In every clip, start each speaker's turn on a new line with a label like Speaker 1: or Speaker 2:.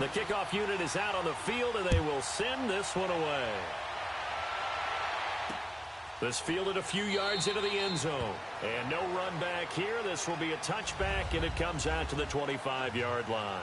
Speaker 1: The kickoff unit is out on the field, and they will send this one away. This fielded a few yards into the end zone. And no run back here. This will be a touchback, and it comes out to the 25-yard line.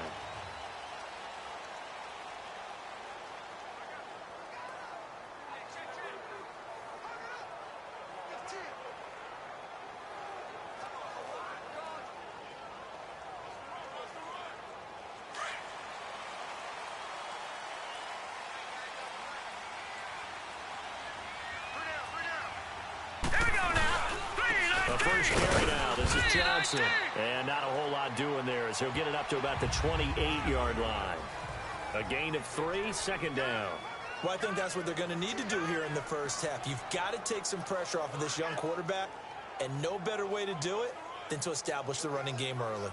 Speaker 1: First carry now. This is Johnson. And not a whole lot doing there as he'll get it up to about the 28-yard line. A gain of 3, second down.
Speaker 2: Well, I think that's what they're going to need to do here in the first half. You've got to take some pressure off of this young quarterback, and no better way to do it than to establish the running game early.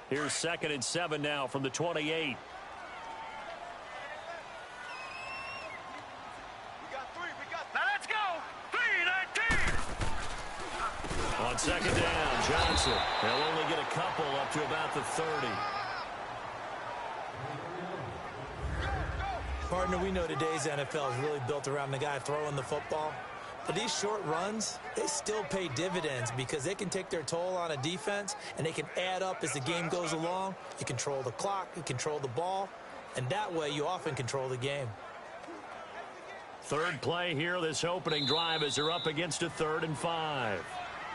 Speaker 1: Here's 2nd and 7 now from the 28. On 2nd down, Johnson. They'll only get a couple up to about the 30.
Speaker 2: Partner, we know today's NFL is really built around the guy throwing the football. But these short runs, they still pay dividends because they can take their toll on a defense, and they can add up as the game goes along. You control the clock, you control the ball, and that way you often control the game.
Speaker 1: Third play here, this opening drive as they're up against a 3rd and 5.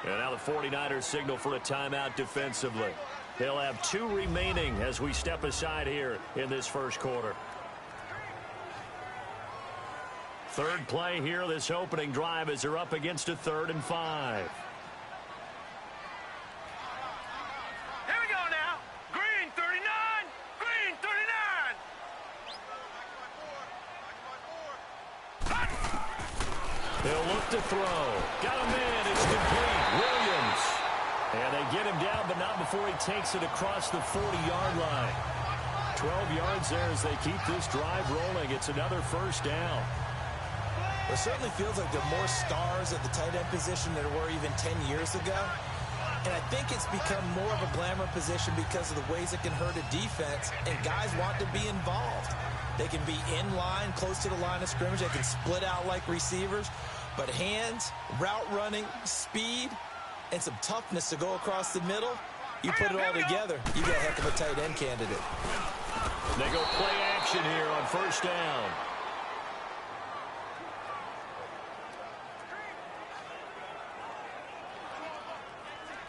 Speaker 1: And now the 49ers signal for a timeout defensively. They'll have 2 remaining as we step aside here in this first quarter. Third play here, this opening drive as they're up against a 3rd and 5.
Speaker 3: Here we go now. Green 39. Green 39.
Speaker 1: They'll look to throw. Got him in. It's complete. Williams. And they get him down, but not before he takes it across the 40-yard line. 12 yards there as they keep this drive rolling. It's another first down.
Speaker 2: It certainly feels like there are more stars at the tight end position than there were even 10 years ago. And I think it's become more of a glamour position because of the ways it can hurt a defense, and guys want to be involved. They can be in line, close to the line of scrimmage. They can split out like receivers. But hands, route running, speed, and some toughness to go across the middle, you put it all together, you got a heck of a tight end candidate.
Speaker 1: They go play action here on first down.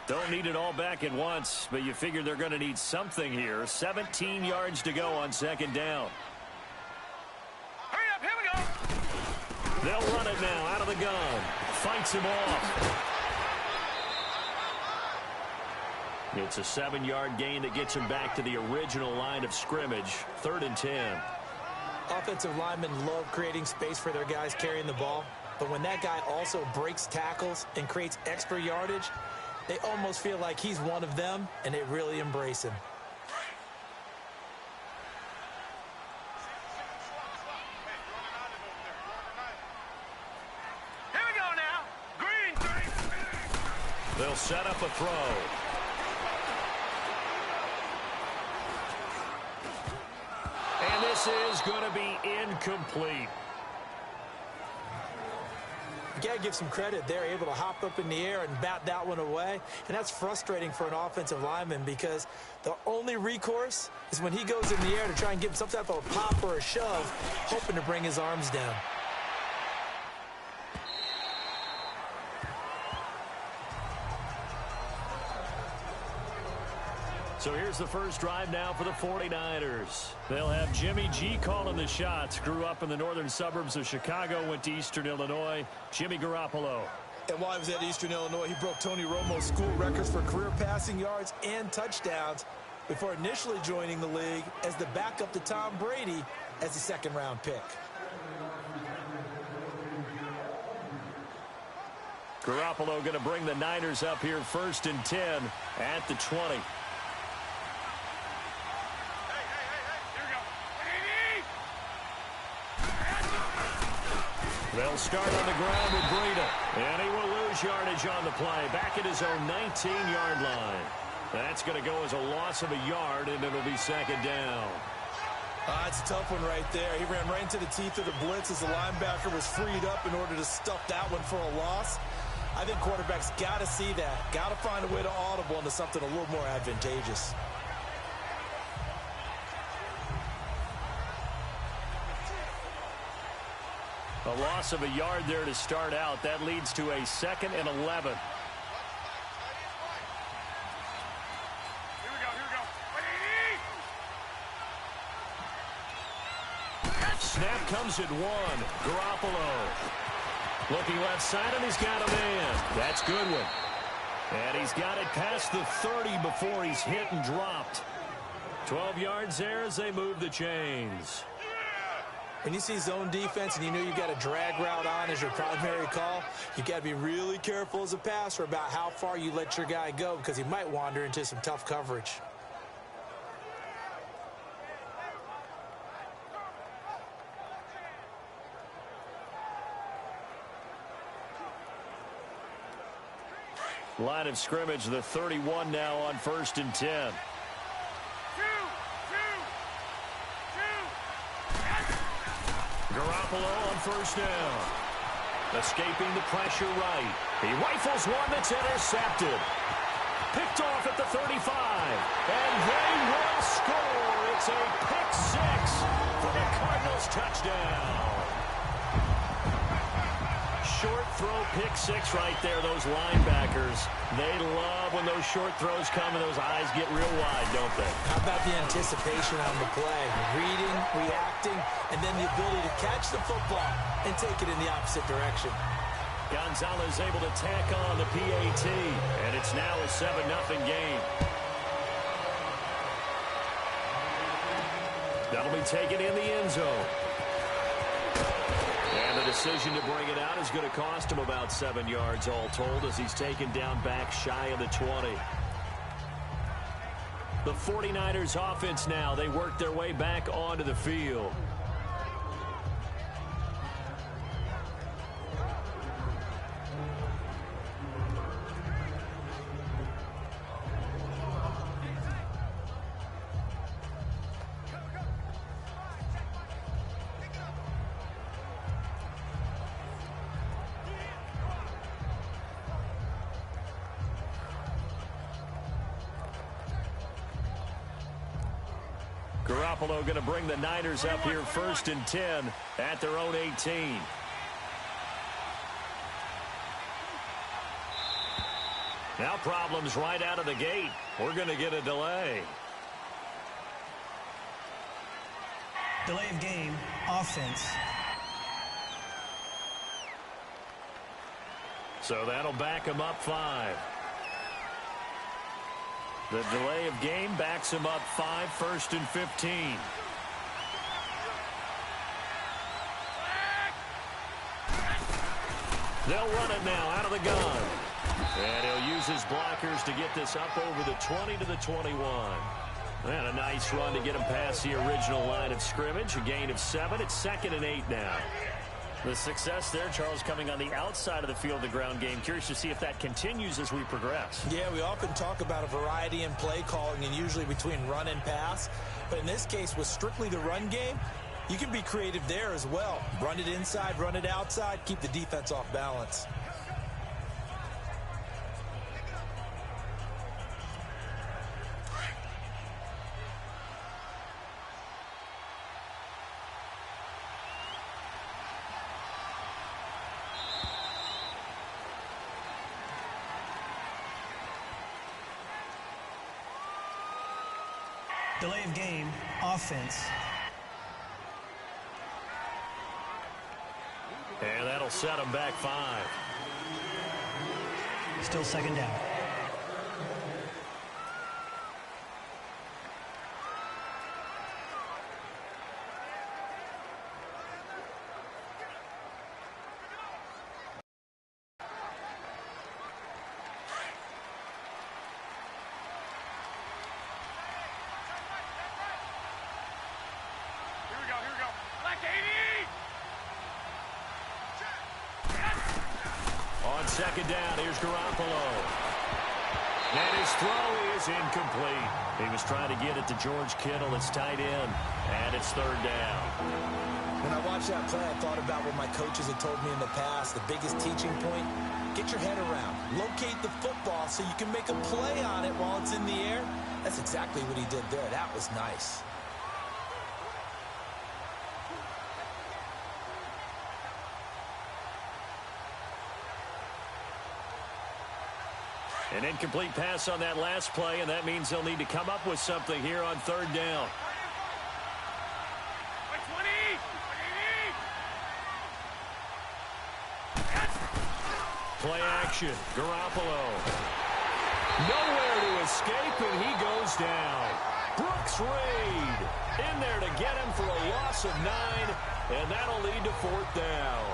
Speaker 1: Don't need it all back at once, but you figure they're going to need something here. 17 yards to go on 2nd down.
Speaker 3: Hurry up, here we go.
Speaker 1: They'll run it now out of the gun. Fights him off. It's a 7-yard gain that gets him back to the original line of scrimmage. 3rd and 10.
Speaker 2: Offensive linemen love creating space for their guys carrying the ball, but when that guy also breaks tackles and creates extra yardage, they almost feel like he's one of them, and they really embrace him.
Speaker 3: Here we go now. Green 3.
Speaker 1: They'll set up a throw. And this is going to be incomplete.
Speaker 2: You got to give some credit. They're able to hop up in the air and bat that one away. And that's frustrating for an offensive lineman because the only recourse is when he goes in the air to try and get some type of a pop or a shove, hoping to bring his arms down.
Speaker 1: So here's the first drive now for the 49ers. They'll have Jimmy G calling the shots. Grew up in the northern suburbs of Chicago, went to Eastern Illinois. Jimmy Garoppolo.
Speaker 2: And while he was at Eastern Illinois, he broke Tony Romo's school records for career passing yards and touchdowns before initially joining the league as the backup to Tom Brady as a second-round pick.
Speaker 1: Garoppolo going to bring the Niners up here 1st and 10 at the 20. They'll start on the ground with Breida. And he will lose yardage on the play. Back at his own 19-yard line. That's going to go as a loss of a yard, and it'll be second down.
Speaker 2: It's a tough one right there. He ran right into the teeth of the blitz as the linebacker was freed up in order to stuff that one for a loss. I think quarterbacks got to see that. Got to find a way to audible into something a little more advantageous.
Speaker 1: A loss of a yard there to start out. That leads to a 2nd and 11. Snap comes at 1. Garoppolo. Looking left side, and he's got a man. That's Goodwin. And he's got it past the 30 before he's hit and dropped. 12 yards there as they move the chains.
Speaker 2: When you see zone defense and you know you've got a drag route on as your primary call, you got to be really careful as a passer about how far you let your guy go because he might wander into some tough coverage.
Speaker 1: Line of scrimmage, the 31 now on 1st and 10. Garoppolo on 1st down. Escaping the pressure right. He rifles one that's intercepted. Picked off at the 35. And they will score. It's a pick 6 for the Cardinals touchdown. Short throw pick 6 right there. Those linebackers, they love when those short throws come and those eyes get real wide, don't they?
Speaker 2: How about the anticipation on the play? Reading, reacting, and then the ability to catch the football and take it in the opposite direction.
Speaker 1: Gonzalez able to tack on the PAT, and it's now a 7-0 game. That'll be taken in the end zone. And the decision to bring it out is going to cost him about 7 yards all told as he's taken down back shy of the 20. The 49ers offense now, they work their way back onto the field. Garoppolo going to bring the Niners up here 1st and 10 at their own 18. Now problems right out of the gate. We're going to get a delay.
Speaker 4: Delay of game, offense.
Speaker 1: So that'll back him up 5. The delay of game backs him up 5, 1st and 15. They'll run it now out of the gun. And he'll use his blockers to get this up over the 20 to the 21. And a nice run to get him past the original line of scrimmage. A gain of 7. It's 2nd and 8 now. The success there, Charles, coming on the outside of the field, the ground game. Curious to see if that continues as we progress.
Speaker 2: Yeah, we often talk about a variety in play calling and usually between run and pass. But in this case, with strictly the run game, you can be creative there as well. Run it inside, run it outside, keep the defense off balance.
Speaker 4: Delay of game, offense.
Speaker 1: And that'll set him back 5.
Speaker 4: Still 2nd down.
Speaker 1: On 2nd down, here's Garoppolo. And his throw is incomplete. He was trying to get it to George Kittle, his tight end, and it's third down.
Speaker 2: When I watched that play, I thought about what my coaches had told me in the past. The biggest teaching point, get your head around. Locate the football so you can make a play on it while it's in the air. That's exactly what he did there. That was nice.
Speaker 1: An incomplete pass on that last play, and that means they'll need to come up with something here on third down. Play action. Garoppolo. Nowhere to escape, and he goes down. Brooks Reed in there to get him for a loss of 9, and that'll lead to fourth down.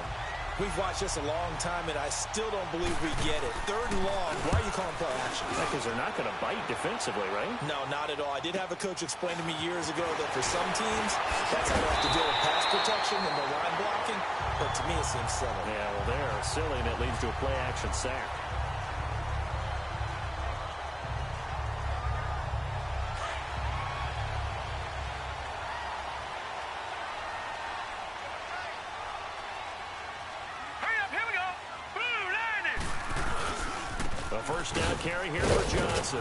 Speaker 2: We've watched this a long time, and I still don't believe we get it. Third and long. Why are you calling play action?
Speaker 1: Because they're not going to bite defensively, right?
Speaker 2: No, not at all. I did have a coach explain to me years ago that for some teams, that's how they have to deal with pass protection and the line blocking. But to me, it seems silly.
Speaker 1: Yeah, well, they're silly, and it leads to a play action sack. First down carry here for Johnson.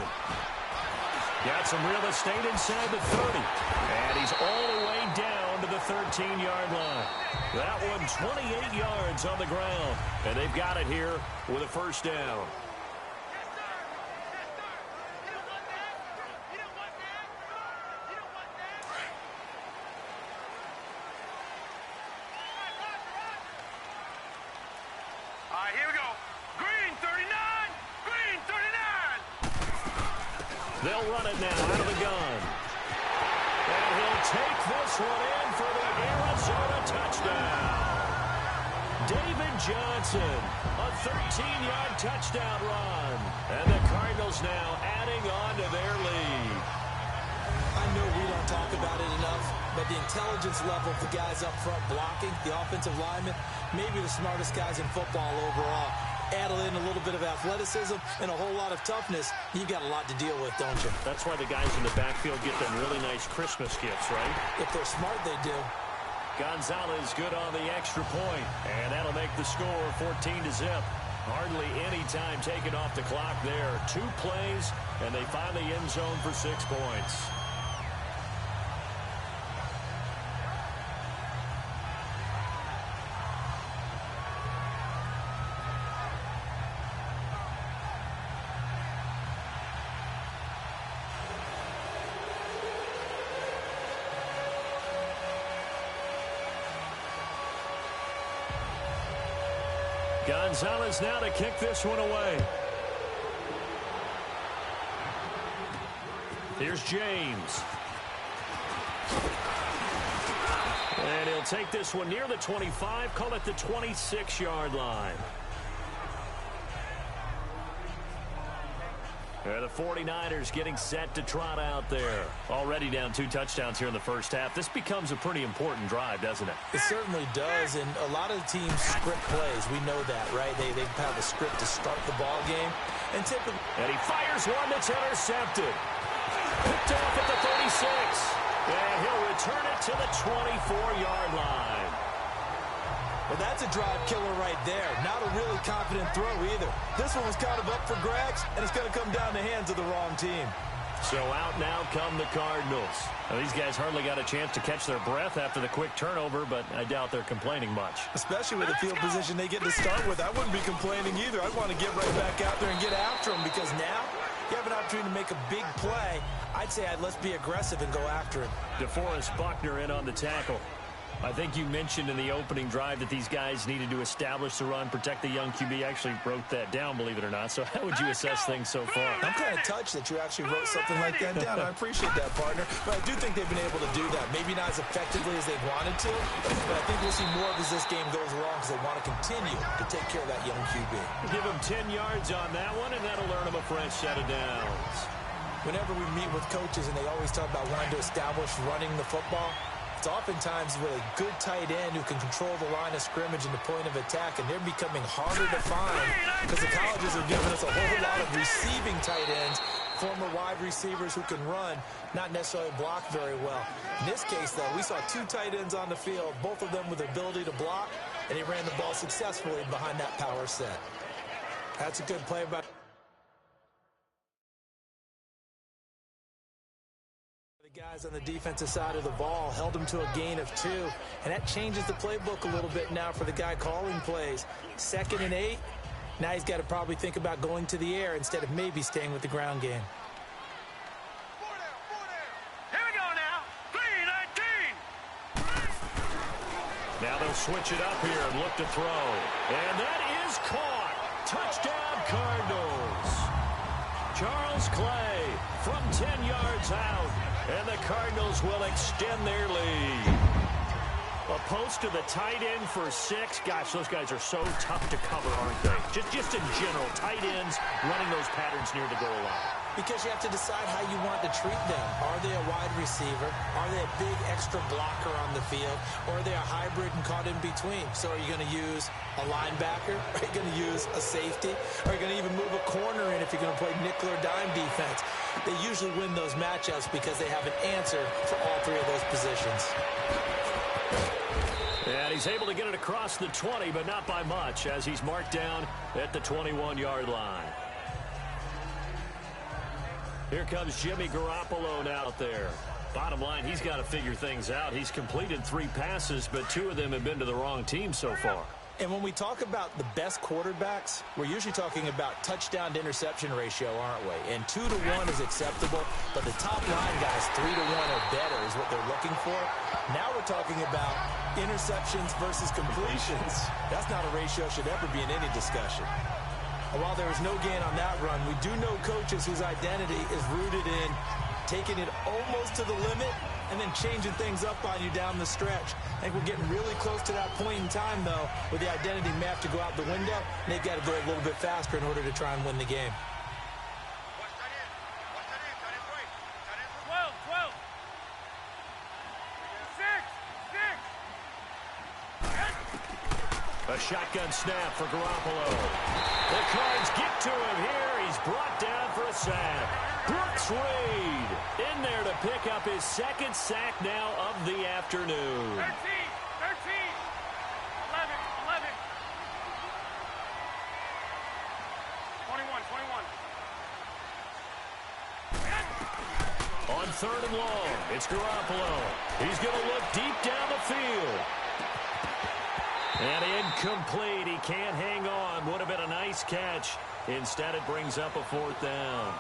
Speaker 1: Got some real estate inside the 30. And he's all the way down to the 13-yard line. That one 28 yards on the ground. And they've got it here with a first down.
Speaker 3: All right, here we go. Green 39. Green 39.
Speaker 1: They'll run it now out of the gun. And he'll take this one in for the Arizona touchdown. David Johnson, a 13-yard touchdown run. And the Cardinals now adding on to their lead.
Speaker 2: I know we don't talk about it enough, but the intelligence level of the guys up front blocking, the offensive linemen, maybe the smartest guys in football overall. Add in a little bit of athleticism and a whole lot of toughness, you got a lot to deal with, don't you?
Speaker 1: That's why the guys in the backfield get them really nice Christmas gifts, right?
Speaker 2: If they're smart, they do.
Speaker 1: Gonzalez good on the extra point, and that'll make the score 14-0. Hardly any time taken off the clock there. 2 plays, and they find the end zone for 6 points. Gonzalez now to kick this one away. Here's James. And he'll take this one near the 25, call it the 26-yard line. And the 49ers getting set to trot out there. Already down 2 touchdowns here in the first half. This becomes a pretty important drive, doesn't it?
Speaker 2: It certainly does, and a lot of the teams script plays. We know that, right? They have a script to start the ball game. And typically,
Speaker 1: and he fires one that's intercepted. Picked off at the 36. And he'll return it to the 24-yard line.
Speaker 2: Well, that's a drive killer right there. Not a really confident throw either. This one was kind of up for grabs, and it's going to come down the hands of the wrong team.
Speaker 1: So out now come the Cardinals. Now, these guys hardly got a chance to catch their breath after the quick turnover, but I doubt they're complaining much.
Speaker 2: Especially with the field position they get to start with. I wouldn't be complaining either. I'd want to get right back out there and get after them, because now you have an opportunity to make a big play. I'd say let's be aggressive and go after him.
Speaker 1: DeForest Buckner in on the tackle. I think you mentioned in the opening drive that these guys needed to establish the run, protect the young QB. Actually wrote that down, believe it or not. So how would you assess things so far?
Speaker 2: I'm kind of touched that you actually wrote something like that down. I appreciate that, partner. But I do think they've been able to do that. Maybe not as effectively as they wanted to, but I think we'll see more of as this game goes along, because they want to continue to take care of that young QB.
Speaker 1: Give him 10 yards on that one, and that'll earn him a fresh set of downs.
Speaker 2: Whenever we meet with coaches and they always talk about wanting to establish running the football, It's oftentimes with a good tight end who can control the line of scrimmage and the point of attack, and they're becoming harder to find because the colleges are giving us a whole lot of receiving tight ends, former wide receivers who can run, not necessarily block very well. In this case, though, we saw two tight ends on the field, both of them with the ability to block, and he ran the ball successfully behind that power set. That's a good play by the guys on the defensive side of the ball. Held him to a gain of 2, and that changes the playbook a little bit now for the guy calling plays. 2nd and 8. Now he's got to probably think about going to the air instead of maybe staying with the ground game.
Speaker 3: Here we go now. 3-19.
Speaker 1: Now they'll switch it up here and look to throw. And that is caught. Touchdown, Cardinals. Charles Clay from 10 yards out. And the Cardinals will extend their lead. A post to the tight end for 6. Gosh, those guys are so tough to cover, aren't they? Just in general, tight ends running those patterns near the goal line.
Speaker 2: Because you have to decide how you want to treat them. Are they a wide receiver? Are they a big extra blocker on the field? Or are they a hybrid and caught in between? So are you going to use a linebacker? Are you going to use a safety? Are you going to even move a corner in if you're going to play nickel or dime defense? They usually win those matchups because they have an answer for all 3 of those positions.
Speaker 1: And he's able to get it across the 20, but not by much, as he's marked down at the 21-yard line. Here comes Jimmy Garoppolo out there. Bottom line, he's got to figure things out. He's completed 3 passes, but 2 of them have been to the wrong team so far.
Speaker 2: And when we talk about the best quarterbacks, we're usually talking about touchdown to interception ratio, aren't we? And 2 to 1 is acceptable, but the top line guys, 3 to 1 or better is what they're looking for. Now we're talking about interceptions versus completions. That's not a ratio should ever be in any discussion. And while there was no gain on that run, we do know coaches whose identity is rooted in taking it almost to the limit and then changing things up on you down the stretch. I think we're getting really close to that point in time, though, where the identity may have to go out the window, and they've got to go a little bit faster in order to try and win the game.
Speaker 3: 12. 6.
Speaker 1: A shotgun snap for Garoppolo. The Cards get to him here. He's brought down for a sack. Brooks Reed in there to pick up his 2nd sack now of the afternoon.
Speaker 3: 13. 11. 21.
Speaker 1: On 3rd and long, it's Garoppolo. He's going to look deep down the field. And incomplete. He can't hang on. Would have been a nice catch. Instead, it brings up a 4th down.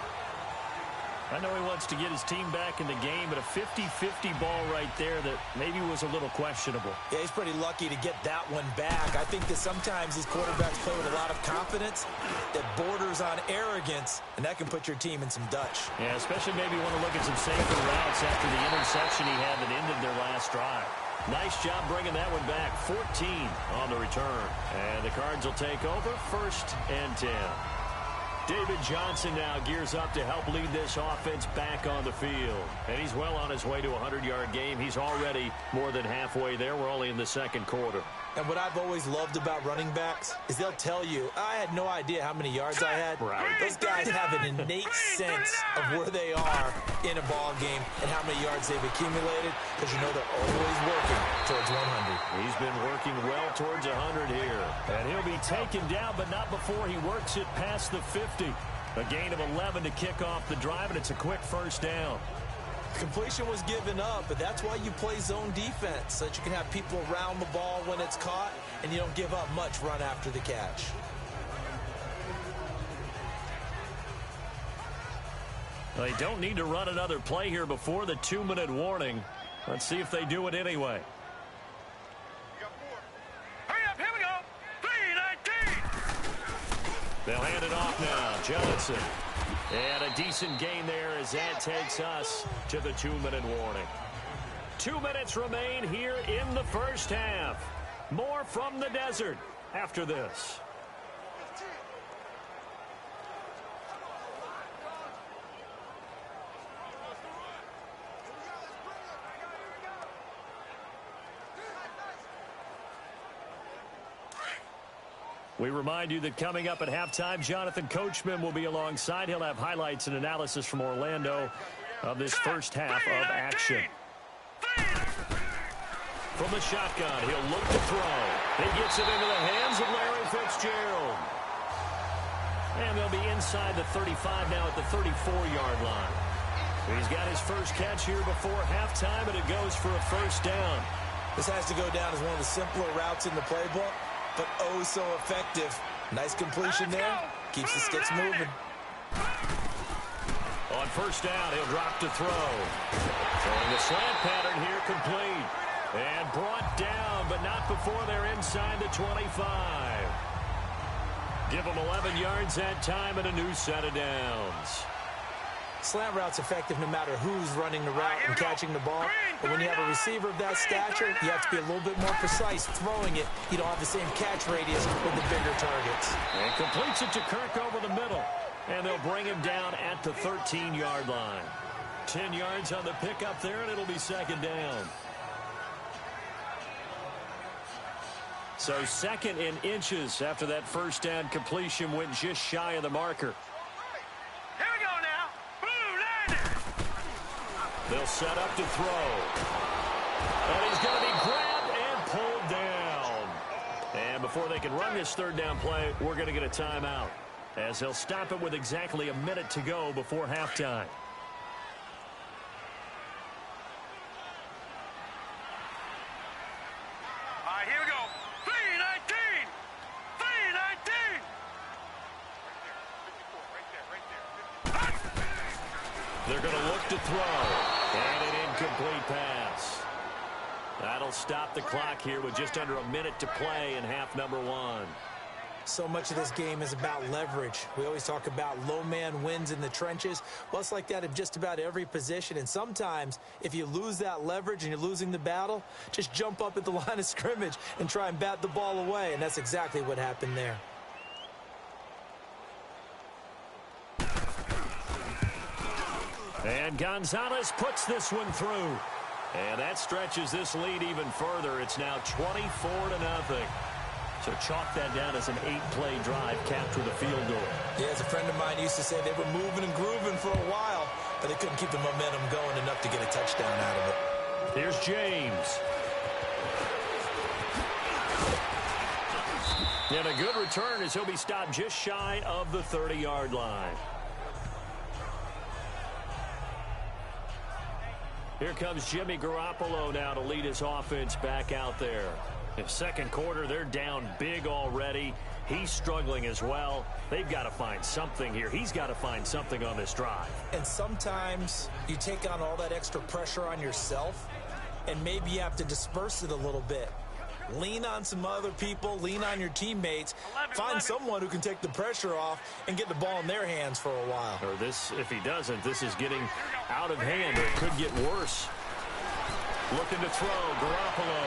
Speaker 1: I know he wants to get his team back in the game, but a 50-50 ball right there that maybe was a little questionable.
Speaker 2: Yeah, he's pretty lucky to get that one back. I think that sometimes these quarterbacks play with a lot of confidence that borders on arrogance, and that can put your team in some Dutch.
Speaker 1: Yeah, especially maybe want to look at some safer routes after the interception he had that ended their last drive. Nice job bringing that one back. 14 on the return. And the Cards will take over 1st and 10. David Johnson now gears up to help lead this offense back on the field. And he's well on his way to a 100-yard game. He's already more than halfway there. We're only in the 2nd quarter.
Speaker 2: And what I've always loved about running backs is they'll tell you, I had no idea how many yards I had.
Speaker 1: Right.
Speaker 2: Those guys have an innate sense of where they are in a ball game and how many yards they've accumulated, because you know they're always working towards 100.
Speaker 1: He's been working well towards 100 here. And he'll be taken down, but not before he works it past the 50. A gain of 11 to kick off the drive, and it's a quick 1st down.
Speaker 2: Completion was given up, but that's why you play zone defense, so that you can have people around the ball when it's caught, and you don't give up much run after the catch.
Speaker 1: They don't need to run another play here before the 2-minute warning. Let's see if they do it anyway.
Speaker 3: Hurry up, here we go. 3-19.
Speaker 1: They'll hand it off now. Johnson. And a decent gain there as that takes us to the 2-minute warning. 2 minutes remain here in the 1st half. More from the desert after this. We remind you that coming up at halftime, Jonathan Coachman will be alongside. He'll have highlights and analysis from Orlando of this first half of action. From the shotgun, he'll look to throw. He gets it into the hands of Larry Fitzgerald. And they'll be inside the 35 now at the 34-yard line. He's got his first catch here before halftime, and it goes for a first down.
Speaker 2: This has to go down as one of the simpler routes in the playbook, but oh so effective. Nice completion there. Keeps the sticks moving.
Speaker 1: On first down, he'll drop to throw. Throwing the slant pattern here complete. And brought down, but not before they're inside the 25. Give them 11 yards that time and a new set of downs.
Speaker 2: Slant route's effective no matter who's running the route and catching the ball. But when you have a receiver of that stature, you have to be a little bit more precise throwing it. You don't have the same catch radius with the bigger targets.
Speaker 1: And completes it to Kirk over the middle. And they'll bring him down at the 13-yard line. 10 yards on the pickup there, and it'll be second down. So second in inches after that first down completion went just shy of the marker.
Speaker 3: Here we go now.
Speaker 1: They'll set up to throw. And he's going to be grabbed and pulled down. And before they can run this third down play, we're going to get a timeout, as he'll stop it with exactly a minute to go before halftime.
Speaker 3: All right, here we go. 3-19. 3-19. Right there.
Speaker 1: They're going to look to throw. And an incomplete pass. That'll stop the clock here with just under a minute to play in half number one.
Speaker 2: So much of this game is about leverage. We always talk about low man wins in the trenches. Well, it's like that in just about every position. And sometimes, if you lose that leverage and you're losing the battle, just jump up at the line of scrimmage and try and bat the ball away. And that's exactly what happened there.
Speaker 1: And Gonzalez puts this one through. And that stretches this lead even further. It's now 24-0. So chalk that down as an 8-play drive capped with a field goal.
Speaker 2: Yeah, as a friend of mine used to say, they were moving and grooving for a while, but they couldn't keep the momentum going enough to get a touchdown out of it.
Speaker 1: Here's James. And a good return as he'll be stopped just shy of the 30-yard line. Here comes Jimmy Garoppolo now to lead his offense back out there. In second quarter, they're down big already. He's struggling as well. They've got to find something here. He's got to find something on this drive.
Speaker 2: And sometimes you take on all that extra pressure on yourself, and maybe you have to disperse it a little bit. Lean on some other people, lean on your teammates, find someone who can take the pressure off and get the ball in their hands for a while.
Speaker 1: Or this, if he doesn't, this is getting out of hand, or it could get worse. Looking to throw, Garoppolo.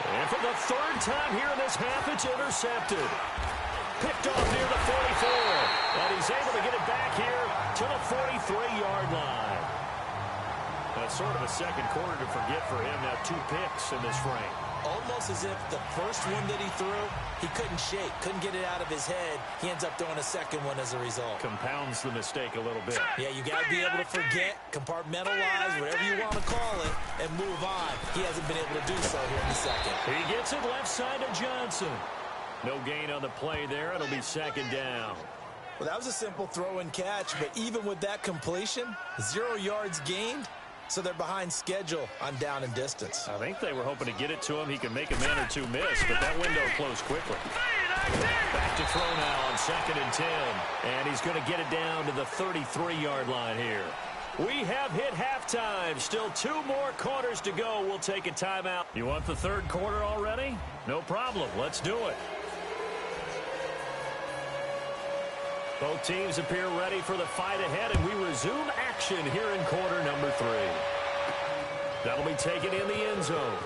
Speaker 1: And for the third time here in this half, it's intercepted. Picked off near the 44. And he's able to get it back here to the 43-yard line. That's sort of a second quarter to forget for him. Now 2 picks in this frame.
Speaker 2: Almost as if the first one that he threw, he couldn't shake, couldn't get it out of his head. He ends up throwing a second one as a result.
Speaker 1: Compounds the mistake a little bit.
Speaker 2: Yeah, you got to be able to forget, compartmentalize, whatever you want to call it, and move on. He hasn't been able to do so here in the second.
Speaker 1: He gets it left side to Johnson. No gain on the play there. It'll be second down.
Speaker 2: Well, that was a simple throw and catch, but even with that completion, 0 yards gained. So they're behind schedule on down and distance.
Speaker 1: I think they were hoping to get it to him. He could make a man or two miss, but that window closed quickly. Back to throw now on 2nd and 10. And he's going to get it down to the 33-yard line here. We have hit halftime. Still 2 more quarters to go. We'll take a timeout. You want the third quarter already? No problem. Let's do it. Both teams appear ready for the fight ahead, and we resume action here in quarter number 3. That'll be taken in the end zone.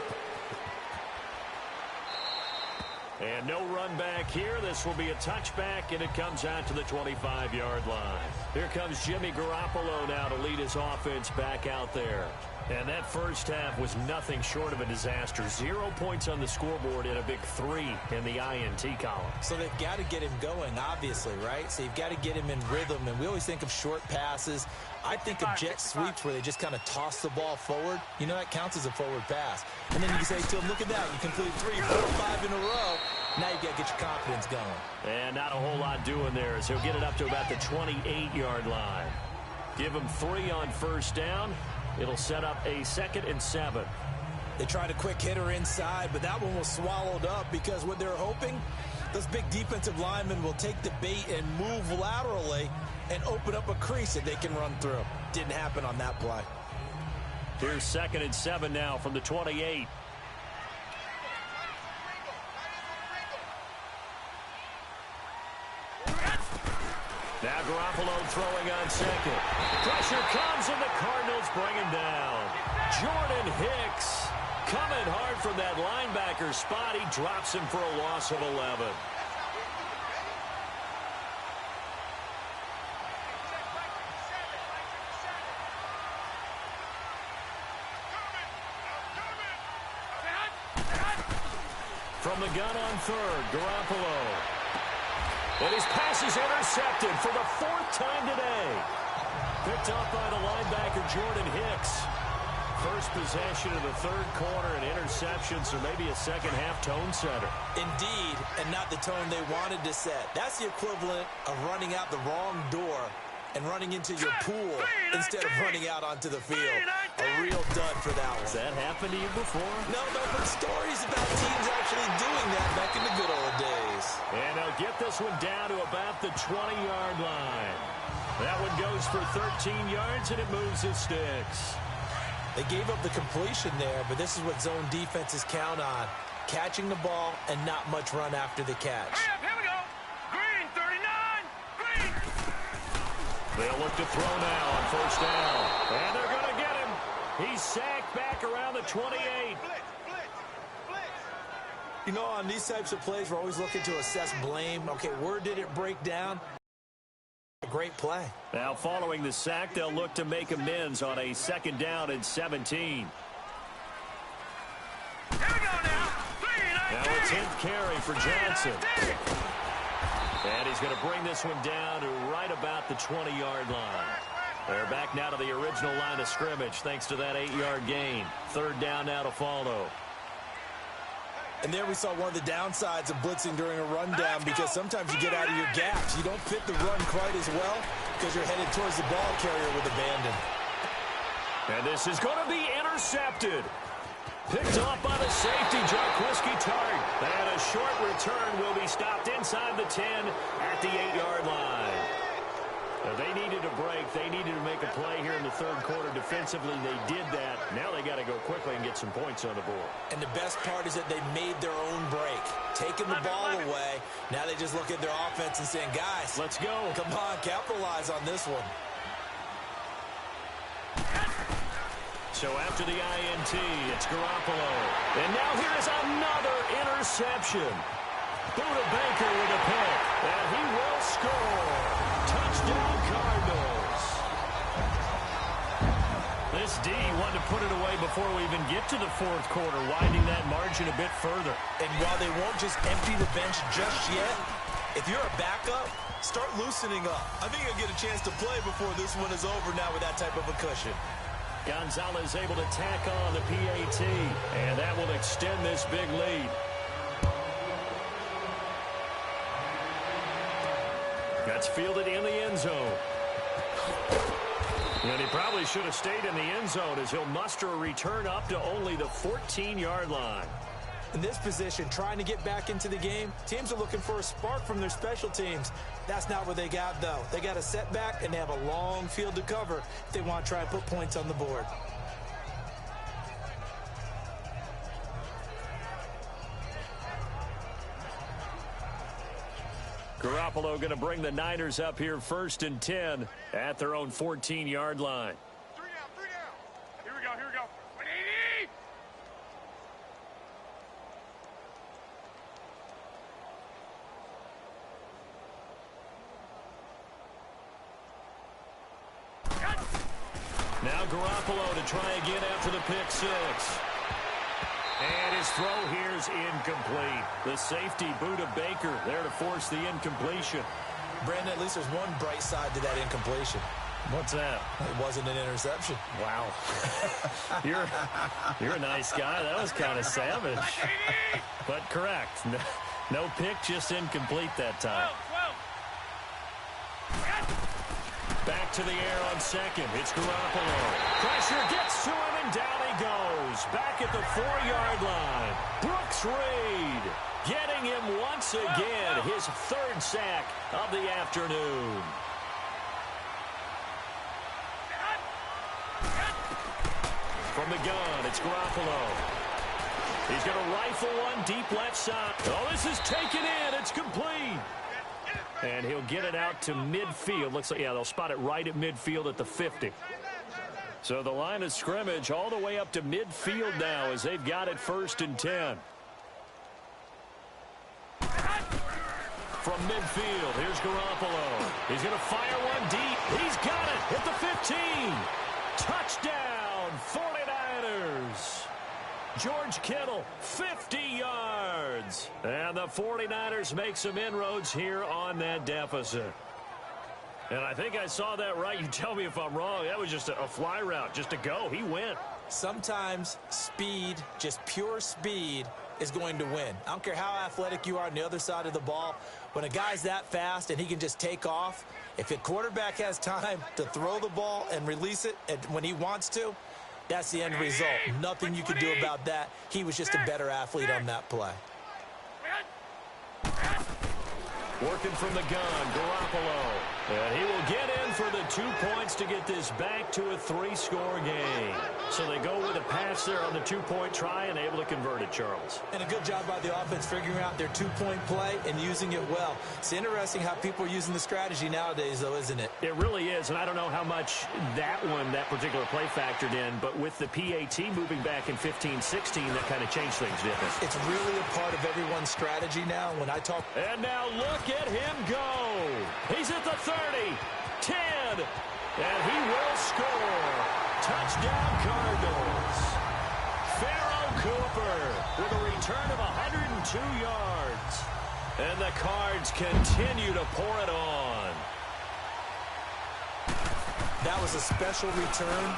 Speaker 1: And no run back here. This will be a touchback, and it comes out to the 25-yard line. Here comes Jimmy Garoppolo now to lead his offense back out there. And that first half was nothing short of a disaster. 0 points on the scoreboard and a big 3 in the INT column.
Speaker 2: So they've got to get him going, obviously, right? So you've got to get him in rhythm. And we always think of short passes. I think of jet sweeps where they just kind of toss the ball forward. You know, that counts as a forward pass. And then you can say to him, look at that. You complete 3, 4, 5 in a row. Now you've got to get your confidence going.
Speaker 1: And not a whole lot doing there as he'll get it up to about the 28-yard line. Give him 3 on first down. It'll set up a 2nd and 7.
Speaker 2: They tried a quick hitter inside, but that one was swallowed up because what they're hoping, those big defensive linemen will take the bait and move laterally and open up a crease that they can run through. Didn't happen on that play.
Speaker 1: Here's 2nd and 7 now from the 28. Now Garoppolo throwing on 2nd. Pressure comes and the Cardinals bring him down. Jordan Hicks coming hard from that linebacker spot. He drops him for a loss of 11. From the gun on 3rd, Garoppolo. And his pass is intercepted for the 4th time today. Picked up by the linebacker, Jordan Hicks. First possession of the 3rd quarter, and interception, so maybe a second-half tone setter.
Speaker 2: Indeed, and not the tone they wanted to set. That's the equivalent of running out the wrong door and running into your pool instead of running out onto the field. A real dud for that one.
Speaker 1: Has that happened to you before?
Speaker 2: No, but I've heard stories about teams actually doing that back in the good old days.
Speaker 1: And they'll get this one down to about the 20-yard line. That one goes for 13 yards, and it moves his sticks.
Speaker 2: They gave up the completion there, but this is what zone defenses count on. Catching the ball and not much run after the catch.
Speaker 3: Hurry up, here we go. Green, 39. Green.
Speaker 1: They'll look to throw now on first down. And they're going to get him. He's sacked back around the 28.
Speaker 2: You know, on these types of plays, we're always looking to assess blame. Okay, where did it break down? A great play.
Speaker 1: Now, following the sack, they'll look to make amends on a 2nd down and 17.
Speaker 3: Here we go now. 3,
Speaker 1: Now a 10th carry for Johnson. And he's going to bring this one down to right about the 20-yard line. They're back now to the original line of scrimmage thanks to that 8-yard gain. 3rd down now to follow.
Speaker 2: And there we saw one of the downsides of blitzing during a rundown because sometimes you get out of your gaps. You don't fit the run quite as well because you're headed towards the ball carrier with abandon.
Speaker 1: And this is going to be intercepted. Picked off by the safety, Jarquiski Tart. And a short return will be stopped inside the 10 at the 8-yard line. Now, they needed a break. They needed to make a play here in the 3rd quarter. Defensively, they did that. Now they got to go quickly and get some points on the board.
Speaker 2: And the best part is that they made their own break. Taking the ball away. Now they just look at their offense and saying, guys,
Speaker 1: let's go.
Speaker 2: Come on, capitalize on this one.
Speaker 1: So after the INT, it's Garoppolo. And now here is another interception. Buda Baker with a pick. And he will score. Touchdown, Cardinals. This D wanted to put it away before we even get to the 4th quarter, widening that margin a bit further.
Speaker 2: And while they won't just empty the bench just yet, if you're a backup, start loosening up. I think you'll get a chance to play before this one is over now with that type of a cushion.
Speaker 1: Gonzalez able to tack on the PAT, and that will extend this big lead. That's fielded in the end zone. And he probably should have stayed in the end zone as he'll muster a return up to only the 14-yard line.
Speaker 2: In this position, trying to get back into the game, teams are looking for a spark from their special teams. That's not what they got, though. They got a setback, and they have a long field to cover if they want to try and put points on the board.
Speaker 1: Garoppolo going to bring the Niners up here 1st and 10 at their own 14-yard line.
Speaker 3: 3 down, 3 down. Here we go, here we go. 180.
Speaker 1: Now Garoppolo to try again after the pick six. And his throw here is incomplete. The safety, Buda Baker, there to force the incompletion.
Speaker 2: Brandon, at least there's one bright side to that incompletion.
Speaker 1: What's that?
Speaker 2: It wasn't an interception.
Speaker 1: Wow. You're a nice guy. That was kind of savage. But correct. No pick, just incomplete that time. Back to the air on second. It's Garoppolo. Pressure gets to him, and down he goes. Back at the 4-yard line. Brooks Reed getting him once again. His third sack of the afternoon. From the gun, it's Garoppolo. He's going to rifle one deep left side. Oh, this is taken in. It's complete. And he'll get it out to midfield. Looks like, yeah, they'll spot it right at midfield at the 50. So the line of scrimmage all the way up to midfield now as they've got it 1st and 10. From midfield, here's Garoppolo. He's going to fire one deep. He's got it at the 15. Touchdown, 49ers. George Kittle, 50 yards. And the 49ers make some inroads here on that deficit. And I think I saw that right. You tell me if I'm wrong. That was just a fly route, just a go. He went.
Speaker 2: Sometimes speed, just pure speed, is going to win. I don't care how athletic you are on the other side of the ball. When a guy's that fast and he can just take off, if a quarterback has time to throw the ball and release it when he wants to, that's the end result. Nothing you can do about that. He was just a better athlete on that play.
Speaker 1: Working from the gun, Garoppolo. And he will get in for the 2 points to get this back to a 3-score game. So they go with a pass there on the 2-point try and able to convert it, Charles.
Speaker 2: And a good job by the offense figuring out their 2-point play and using it well. It's interesting how people are using the strategy nowadays, though, isn't it?
Speaker 1: It really is, and I don't know how much that particular play factored in, but with the PAT moving back in 15-16, that kind of changed things, didn't it?
Speaker 2: It's really a part of everyone's strategy now. When I talk...
Speaker 1: And now look at him go. He's at the 30, 10, and he will score. Touchdown, Cardinals. Pharaoh Cooper with a return of 102 yards. And the Cards continue to pour it on.
Speaker 2: That was a special return,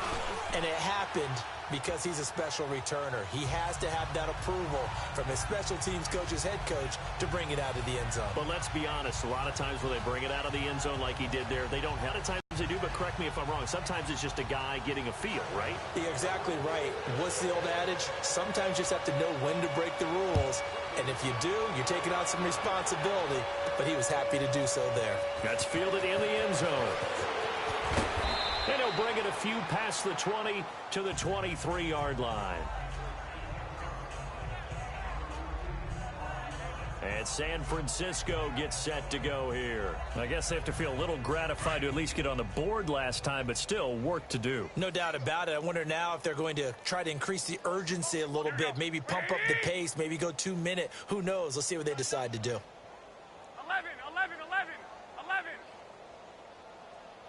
Speaker 2: and it happened because he's a special returner. He has to have that approval from his special teams coach's head coach to bring it out of the end zone.
Speaker 1: But let's be honest, a lot of times when they bring it out of the end zone like he did there, they don't have. A lot of times they do, but correct me if I'm wrong. Sometimes it's just a guy getting a feel, right?
Speaker 2: You're exactly right. What's the old adage? Sometimes you just have to know when to break the rules. And if you do, you're taking on some responsibility. But he was happy to do so there.
Speaker 1: That's fielded in the end zone. And he'll bring it a few past the 20 to the 23-yard line. And San Francisco gets set to go here. I guess they have to feel a little gratified to at least get on the board last time, but still work to do.
Speaker 2: No doubt about it. I wonder now if they're going to try to increase the urgency a little bit, maybe pump up the pace, maybe go 2-minute. Who knows? Let's see what they decide to do.
Speaker 3: 11.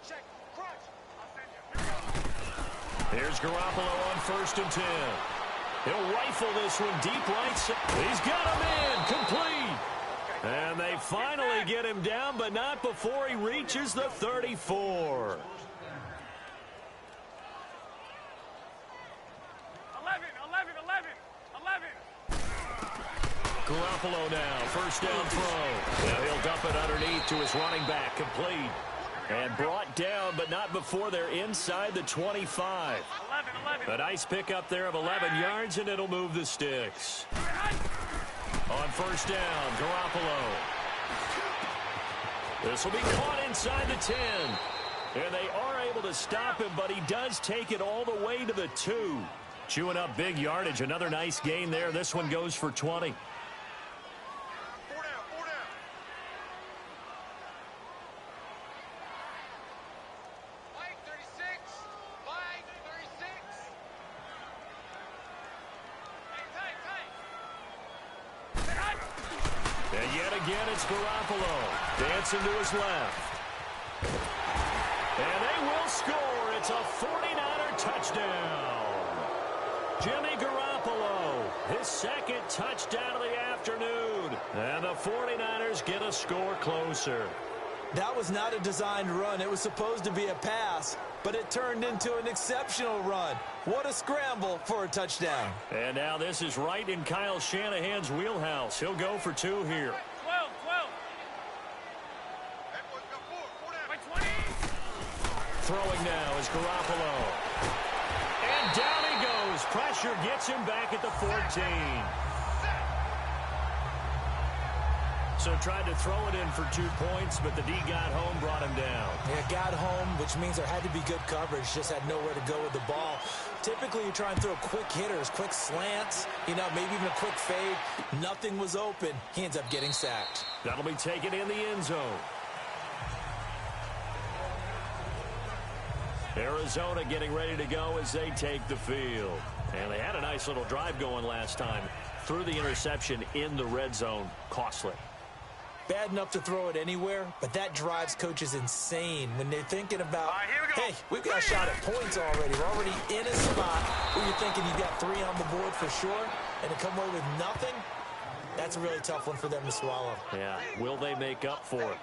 Speaker 3: Check. Crunch.
Speaker 1: Here's Garoppolo on 1st and 10. He'll rifle this one deep right side. He's got him in. Complete. And they finally get him down, but not before he reaches the 34.
Speaker 3: 11.
Speaker 1: Garoppolo now, 1st down throw. Now he'll dump it underneath to his running back. Complete. And brought down, but not before they're inside the 25.
Speaker 3: 11.
Speaker 1: A nice pickup there of 11 yards, and it'll move the sticks. On 1st down, Garoppolo. This will be caught inside the 10. And they are able to stop him, but he does take it all the way to the 2. Chewing up big yardage. Another nice gain there. This one goes for 20.
Speaker 3: 4 down. Mike 36. Tight.
Speaker 1: And yet again, it's Garoppolo. Dancing to his left. And they will score. It's a 49er touchdown. Jimmy Garoppolo, his second touchdown of the afternoon. And the 49ers get a score closer.
Speaker 2: That was not a designed run. It was supposed to be a pass, but it turned into an exceptional run. What a scramble for a touchdown.
Speaker 1: And now this is right in Kyle Shanahan's wheelhouse. He'll go for 2 here.
Speaker 3: 12, 12.
Speaker 1: Throwing now is Garoppolo. And down he goes. Pressure gets him back at the 14. So tried to throw it in for 2 points, but the D got home, brought him down.
Speaker 2: Yeah, got home, which means there had to be good coverage. Just had nowhere to go with the ball. Typically, you try and throw quick hitters, quick slants, maybe even a quick fade. Nothing was open. He ends up getting sacked.
Speaker 1: That'll be taken in the end zone. Arizona getting ready to go as they take the field. And they had a nice little drive going last time. Threw the interception in the red zone. Costly.
Speaker 2: Bad enough to throw it anywhere, but that drives coaches insane when they're thinking about, hey, we've got a shot at points already. We're already in a spot where you're thinking you've got 3 on the board for sure, and to come away with nothing, that's a really tough one for them to swallow.
Speaker 1: Yeah, will they make up for it?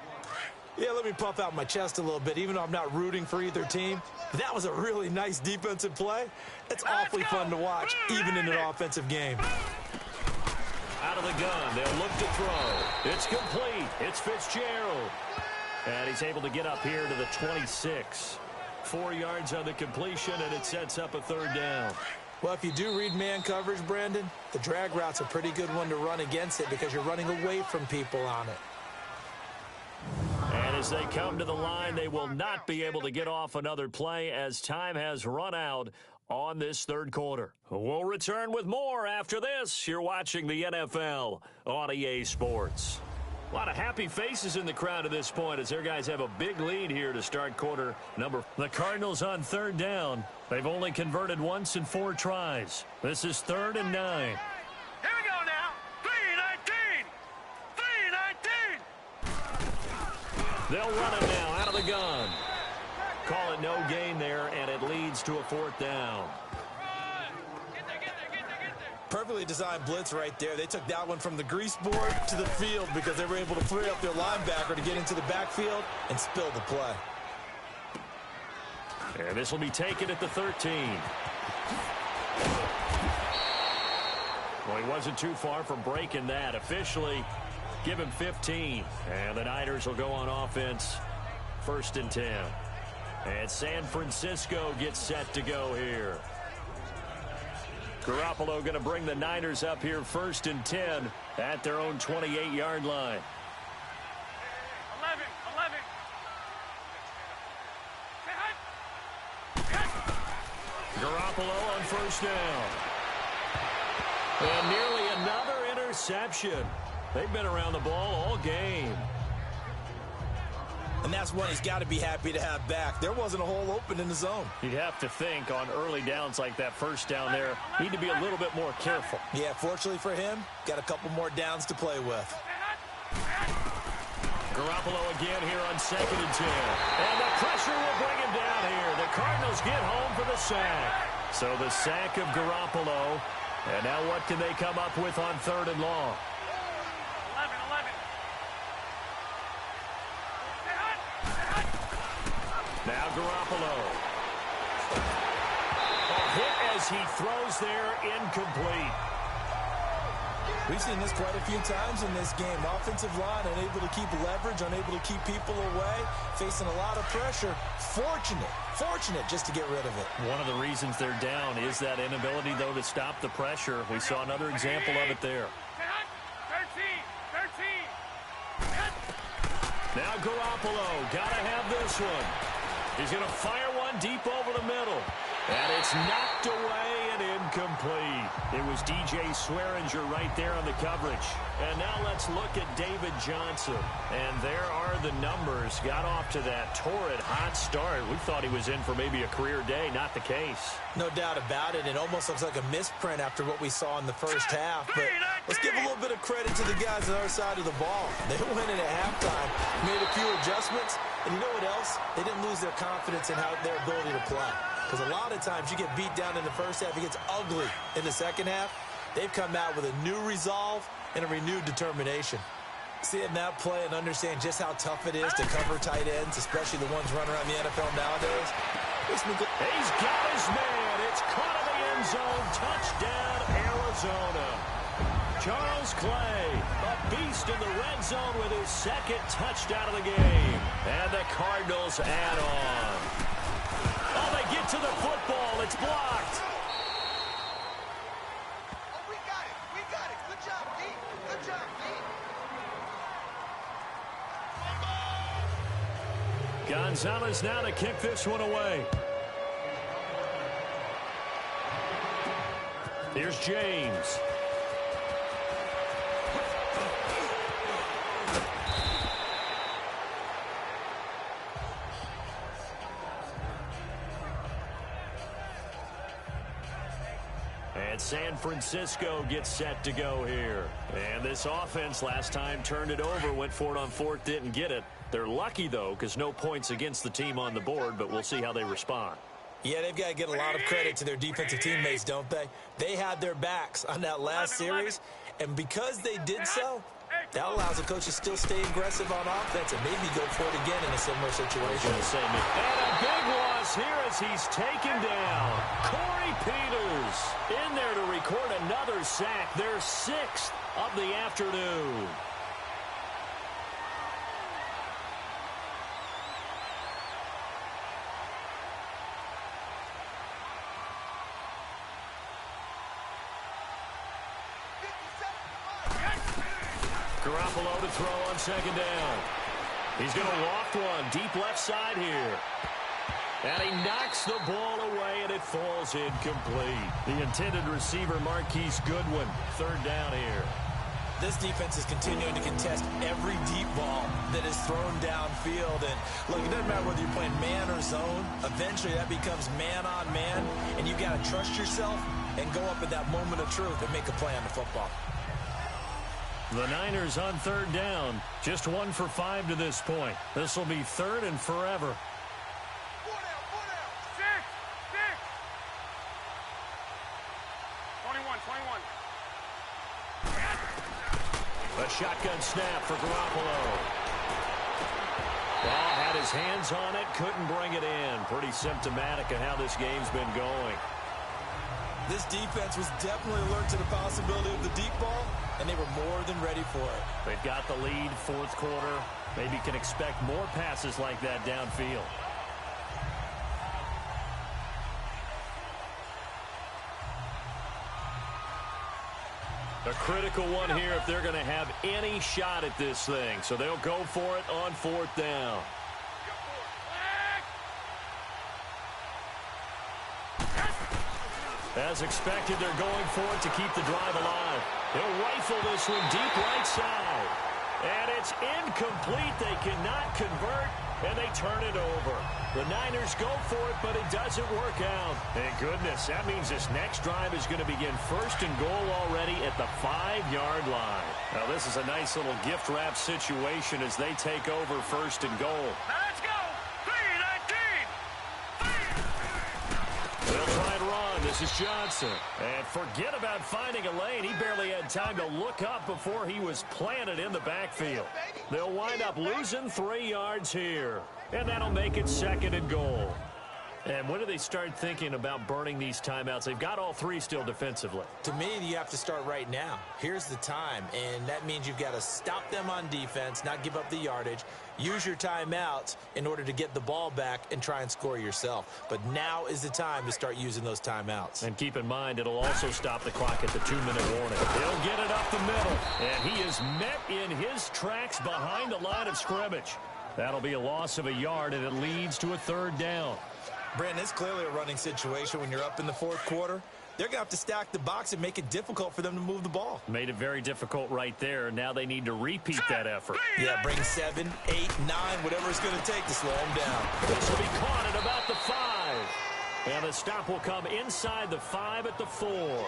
Speaker 2: Yeah, let me puff out my chest a little bit, even though I'm not rooting for either team. That was a really nice defensive play. It's awfully fun to watch, even in an offensive game.
Speaker 1: Out of the gun, they'll look to throw. It's complete. It's Fitzgerald. And he's able to get up here to the 26. 4 yards on the completion, and it sets up a 3rd down.
Speaker 2: Well, if you do read man coverage, Brandon, the drag route's a pretty good one to run against it because you're running away from people on it.
Speaker 1: And as they come to the line, they will not be able to get off another play as time has run out on this 3rd quarter. We'll return with more after this. You're watching the NFL on EA Sports. A lot of happy faces in the crowd at this point as their guys have a big lead here to start quarter number. The Cardinals on 3rd down. They've only converted once in 4 tries. This is 3rd and 9.
Speaker 3: Here we go now. 3-19. 3-19.
Speaker 1: They'll run it now out of the gun. Call it no gain there, and it leads to a 4th down.
Speaker 2: Perfectly designed blitz right there. They took that one from the grease board to the field because they were able to free up their linebacker to get into the backfield and spill the play.
Speaker 1: And this will be taken at the 13. Well, he wasn't too far from breaking that. Officially, give him 15. And the Niners will go on offense. 1st and 10. And San Francisco gets set to go here. Garoppolo going to bring the Niners up here 1st and 10 at their own 28-yard line.
Speaker 3: 11.
Speaker 1: Garoppolo on 1st down. And nearly another interception. They've been around the ball all game.
Speaker 2: And that's one he's got to be happy to have back. There wasn't a hole open in the zone.
Speaker 1: You'd have to think on early downs like that 1st down there, need to be a little bit more careful.
Speaker 2: Yeah, fortunately for him, got a couple more downs to play with.
Speaker 1: Garoppolo again here on 2nd and 10. And the pressure will bring him down here. The Cardinals get home for the sack. So the sack of Garoppolo. And now what can they come up with on 3rd and long?
Speaker 3: 11.
Speaker 1: Now Garoppolo. A hit as he throws there, incomplete.
Speaker 2: We've seen this quite a few times in this game. Offensive line unable to keep leverage, unable to keep people away, facing a lot of pressure. Fortunate just to get rid of it.
Speaker 1: One of the reasons they're down is that inability, though, to stop the pressure. We saw another example of it there.
Speaker 3: 13.
Speaker 1: Now Garoppolo, gotta have this one. He's gonna fire one deep over the middle. And it's knocked away and incomplete. It was DJ Swearinger right there on the coverage. And now let's look at David Johnson. And there are the numbers. Got off to that torrid hot start. We thought he was in for maybe a career day. Not the case.
Speaker 2: No doubt about it. It almost looks like a misprint after what we saw in the first half. But let's give a little bit of credit to the guys on our side of the ball. They went in at halftime, made a few adjustments. And you know what else? They didn't lose their confidence in their ability to play. Because a lot of times you get beat down in the first half, it gets ugly in the second half. They've come out with a new resolve and a renewed determination. Seeing that play and understand just how tough it is to cover tight ends, especially the ones running around the NFL nowadays.
Speaker 1: He's got his man. It's caught in the end zone. Touchdown, Arizona. Charles Clay, a beast in the red zone with his second touchdown of the game. And the Cardinals add on. Oh, they get to the football. It's blocked.
Speaker 3: Oh, we got it. We got it. Good job, D. Good job, D.
Speaker 1: Gonzalez now to kick this one away. Here's James. And San Francisco gets set to go here. And this offense last time turned it over, went for it on fourth, didn't get it. They're lucky, though, because no points against the team on the board, but we'll see how they respond.
Speaker 2: Yeah, they've got to get a lot of credit to their defensive teammates, don't they? They had their backs on that last series, and because they did so, that allows the coach to still stay aggressive on offense and maybe go for it again in a similar situation.
Speaker 1: And a big loss here as he's taken down. Corey Peters in there to record another sack, their sixth of the afternoon. Garoppolo to throw on second down. He's going to loft one deep left side here. And he knocks the ball away, and it falls incomplete. The intended receiver, Marquise Goodwin, third down here.
Speaker 2: This defense is continuing to contest every deep ball that is thrown downfield. And look, it doesn't matter whether you're playing man or zone. Eventually, that becomes man on man, and you got to trust yourself and go up at that moment of truth and make a play on the football.
Speaker 1: The Niners on third down. Just 1 for 5 to this point. This will be third and forever.
Speaker 3: 4 down, 4 down. 6, 6. 21, 21.
Speaker 1: A shotgun snap for Garoppolo. Ball had his hands on it, couldn't bring it in. Pretty symptomatic of how this game's been going.
Speaker 2: This defense was definitely alert to the possibility of the deep ball, and they were more than ready for it.
Speaker 1: They've got the lead, fourth quarter. Maybe can expect more passes like that downfield. A critical one here if they're going to have any shot at this thing. So they'll go for it on fourth down. As expected, they're going for it to keep the drive alive. He'll rifle this one deep right side. And it's incomplete. They cannot convert, and they turn it over. The Niners go for it, but it doesn't work out. Thank goodness. That means this next drive is going to begin first and goal already at the 5-yard line. Now, this is a nice little gift wrap situation as they take over first and goal.
Speaker 3: Let's go. 3-19.
Speaker 1: They'll try and run. This is Johnson. And forget about finding a lane. He barely had time to look up before he was planted in the backfield. They'll wind up losing 3 yards here. And that'll make it second and goal. And when do they start thinking about burning these timeouts? They've got all 3 still defensively.
Speaker 2: To me, you have to start right now. Here's the time, and that means you've got to stop them on defense, not give up the yardage, use your timeouts in order to get the ball back and try and score yourself. But now is the time to start using those timeouts.
Speaker 1: And keep in mind, it'll also stop the clock at the 2-minute warning. He'll get it up the middle, and he is met in his tracks behind the line of scrimmage. That'll be a loss of a yard, and it leads to a third down.
Speaker 2: Brandon, it's clearly a running situation when you're up in the fourth quarter. They're going to have to stack the box and make it difficult for them to move the ball.
Speaker 1: Made it very difficult right there. Now they need to repeat that effort.
Speaker 2: Yeah, bring 7, 8, 9, whatever it's going to take to slow them down.
Speaker 1: This will be caught at about the 5. And the stop will come inside the 5 at the 4.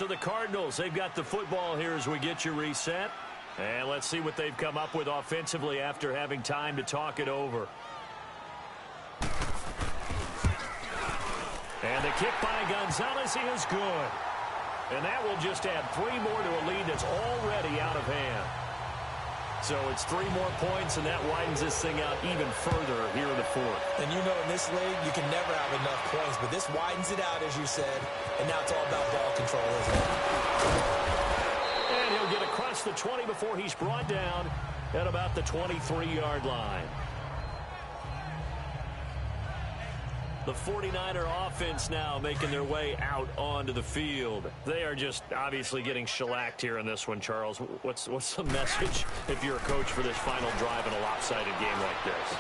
Speaker 1: So the Cardinals, they've got the football here as we get you reset. And let's see what they've come up with offensively after having time to talk it over. And the kick by Gonzalez is good. And that will just add 3 more to a lead that's already out of hand. So it's 3 more points, and that widens this thing out even further here in the fourth.
Speaker 2: And you know in this league, you can never have enough points, but this widens it out, as you said, and now it's all about ball control, isn't it?
Speaker 1: And he'll get across the 20 before he's brought down at about the 23-yard line. The 49er offense now making their way out onto the field. They are just obviously getting shellacked here in this one, Charles. What's the message if you're a coach for this final drive in a lopsided game like this?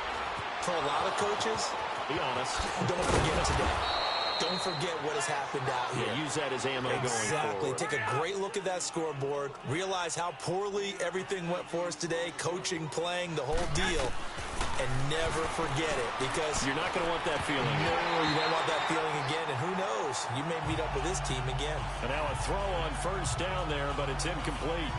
Speaker 2: For a lot of coaches,
Speaker 1: be honest.
Speaker 2: Don't forget today. Don't forget what has happened out here.
Speaker 1: Yeah, use that as ammo going forward.
Speaker 2: Exactly. Take a great look at that scoreboard. Realize how poorly everything went for us today. Coaching, playing, the whole deal. And never forget it, because
Speaker 1: you're not going to want that feeling.
Speaker 2: No, you don't want that feeling again. And who knows? You may meet up with this team again.
Speaker 1: And now a throw on first down there, but it's incomplete.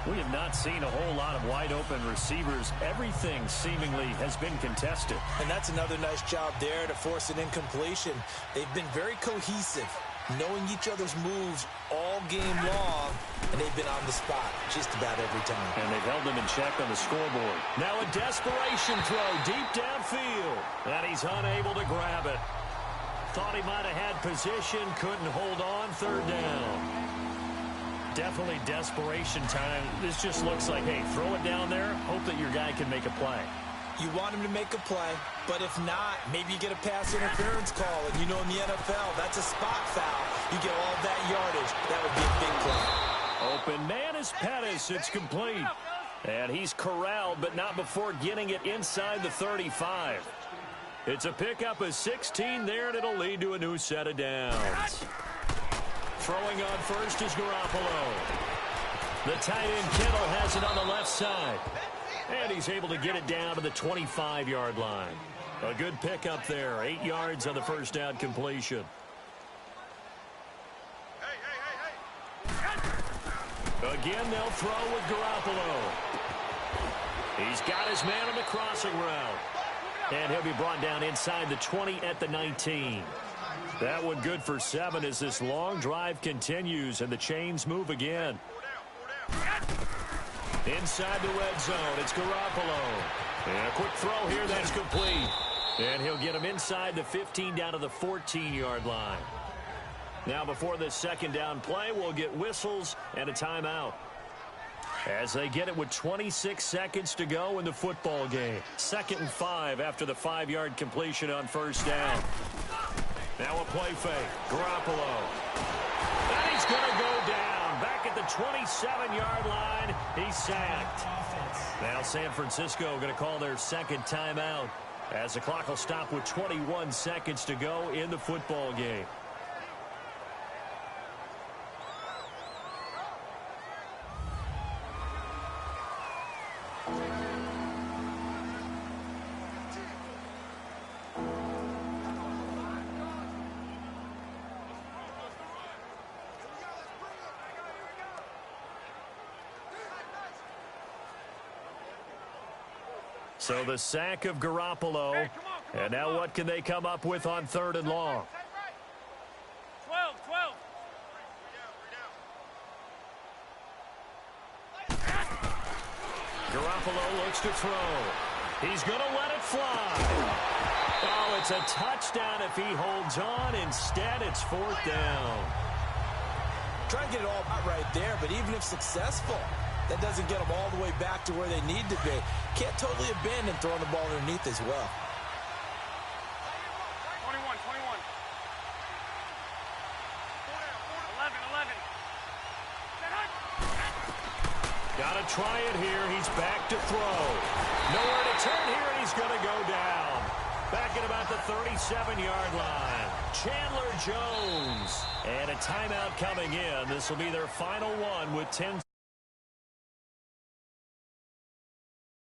Speaker 1: We have not seen a whole lot of wide-open receivers. Everything seemingly has been contested.
Speaker 2: And that's another nice job there to force an incompletion. They've been very cohesive, knowing each other's moves all game long, and they've been on the spot just about every time.
Speaker 1: And they've held them in check on the scoreboard. Now a desperation throw deep downfield, and he's unable to grab it. Thought he might have had position, couldn't hold on, third down. Definitely desperation time. This just looks like, hey, throw it down there, hope that your guy can make a play.
Speaker 2: You want him to make a play, but if not, maybe you get a pass interference call. And you know in the NFL, that's a spot foul. You get all of that yardage. That would be a big play.
Speaker 1: Open man is Pettis. It's complete. And he's corralled, but not before getting it inside the 35. It's a pickup of 16 there, and it'll lead to a new set of downs. Throwing on first is Garoppolo. The tight end Kittle has it on the left side. And he's able to get it down to the 25-yard line. A good pickup there. 8 yards on the first down completion. Again, they'll throw with Garoppolo. He's got his man on the crossing route. And he'll be brought down inside the 20 at the 19. That one good for 7 as this long drive continues and the chains move again. Inside the red zone, it's Garoppolo. And a quick throw here, that's complete. And he'll get him inside the 15 down to the 14-yard line. Now before this second down play, we'll get whistles and a timeout. As they get it with 26 seconds to go in the football game. 2nd and 5 after the 5-yard completion on first down. Now a play fake. Garoppolo. And he's going to go down. Back at the 27-yard line. He's sacked. Now San Francisco going to call their second timeout as the clock will stop with 21 seconds to go in the football game. So the sack of Garoppolo. And now what can they come up with on 3rd and long?
Speaker 3: 12.
Speaker 1: Garoppolo looks to throw. He's going to let it fly. Oh, it's a touchdown if he holds on. Instead, it's 4th down.
Speaker 2: Try to get it all out right there, but even if successful, that doesn't get them all the way back to where they need to be. Can't totally abandon throwing the ball underneath as well.
Speaker 3: 21. 11.
Speaker 1: Got to try it here. He's back to throw. Nowhere to turn here, and he's going to go down. Back at about the 37-yard line. Chandler Jones. And a timeout coming in. This will be their final one with 10